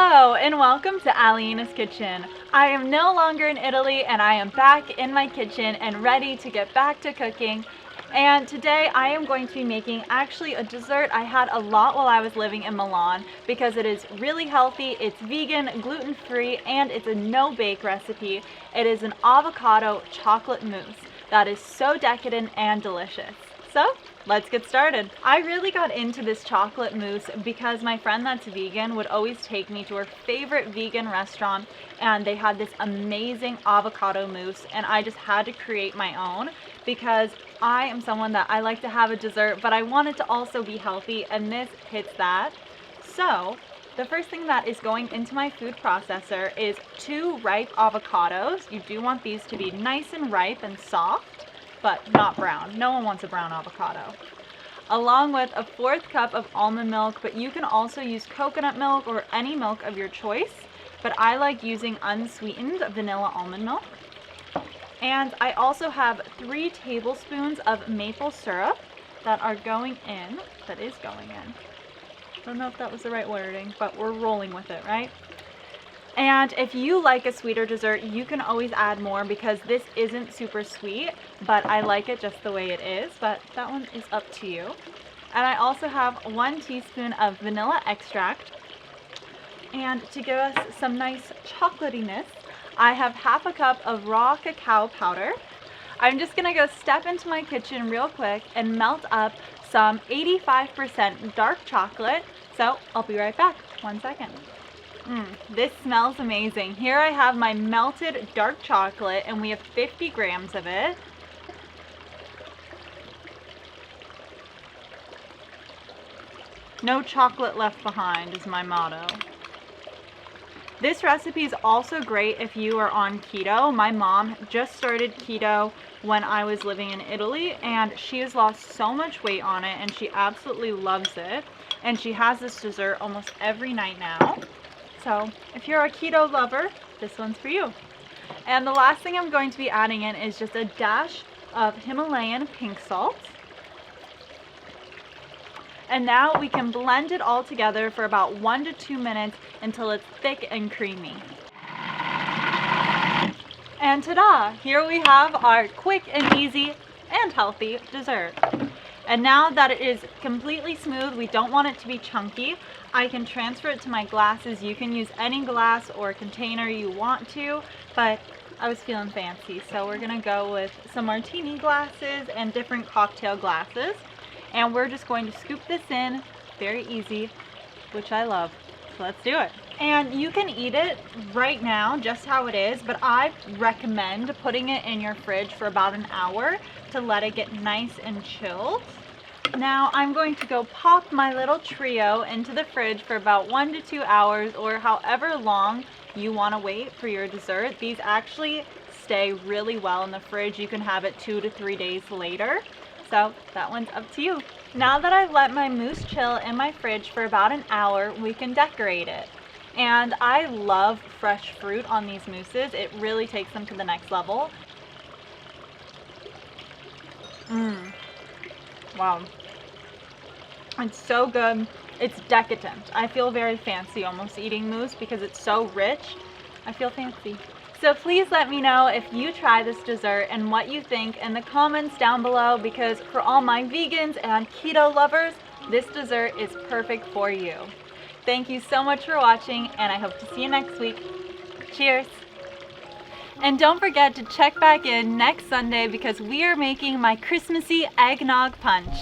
Hello and welcome to Alyena's kitchen. I am no longer in Italy and I am back in my kitchen and ready to get back to cooking. And today I am going to be making actually a dessert I had a lot while I was living in Milan because it is really healthy, it's vegan, gluten-free, and it's a no-bake recipe. It is an avocado chocolate mousse that is so decadent and delicious. So let's get started. I really got into this chocolate mousse because my friend that's vegan would always take me to her favorite vegan restaurant and they had this amazing avocado mousse and I just had to create my own because I am someone that I like to have a dessert but I want it to also be healthy, and this hits that. So the first thing that is going into my food processor is 2 ripe avocados. You do want these to be nice and ripe and soft, but not brown. No one wants a brown avocado. Along with a 1/4 cup of almond milk, but you can also use coconut milk or any milk of your choice, but I like using unsweetened vanilla almond milk. And I also have 3 tablespoons of maple syrup that is going in. I don't know if that was the right wording, but we're rolling with it, right? And if you like a sweeter dessert, you can always add more because this isn't super sweet, but I like it just the way it is, but that one is up to you. And I also have 1 teaspoon of vanilla extract. And to give us some nice chocolatiness, I have 1/2 cup of raw cacao powder. I'm just gonna go step into my kitchen real quick and melt up some 85% dark chocolate. So I'll be right back, 1 second. This smells amazing. Here I have my melted dark chocolate and we have 50 grams of it. No chocolate left behind is my motto. This recipe is also great if you are on keto. My mom just started keto when I was living in Italy and she has lost so much weight on it and she absolutely loves it. And she has this dessert almost every night now. So if you're a keto lover, this one's for you. And the last thing I'm going to be adding in is just a dash of Himalayan pink salt. And now we can blend it all together for about 1 to 2 minutes until it's thick and creamy. And ta-da! Here we have our quick and easy and healthy dessert. And now that it is completely smooth, we don't want it to be chunky, I can transfer it to my glasses. You can use any glass or container you want to, but I was feeling fancy, so we're gonna go with some martini glasses and different cocktail glasses. And we're just going to scoop this in, very easy, which I love. So let's do it. And you can eat it right now, just how it is, but I recommend putting it in your fridge for about an hour to let it get nice and chilled. Now I'm going to go pop my little trio into the fridge for about 1 to 2 hours or however long you want to wait for your dessert. These actually stay really well in the fridge. You can have it 2 to 3 days later. So that one's up to you. Now that I've let my mousse chill in my fridge for about an hour, we can decorate it. And I love fresh fruit on these mousses. It really takes them to the next level. Wow. It's so good. It's decadent. I feel very fancy almost eating mousse because it's so rich. I feel fancy. So please let me know if you try this dessert and what you think in the comments down below, because for all my vegans and keto lovers, this dessert is perfect for you. Thank you so much for watching and I hope to see you next week. Cheers! And don't forget to check back in next Sunday because we are making my Christmassy eggnog punch.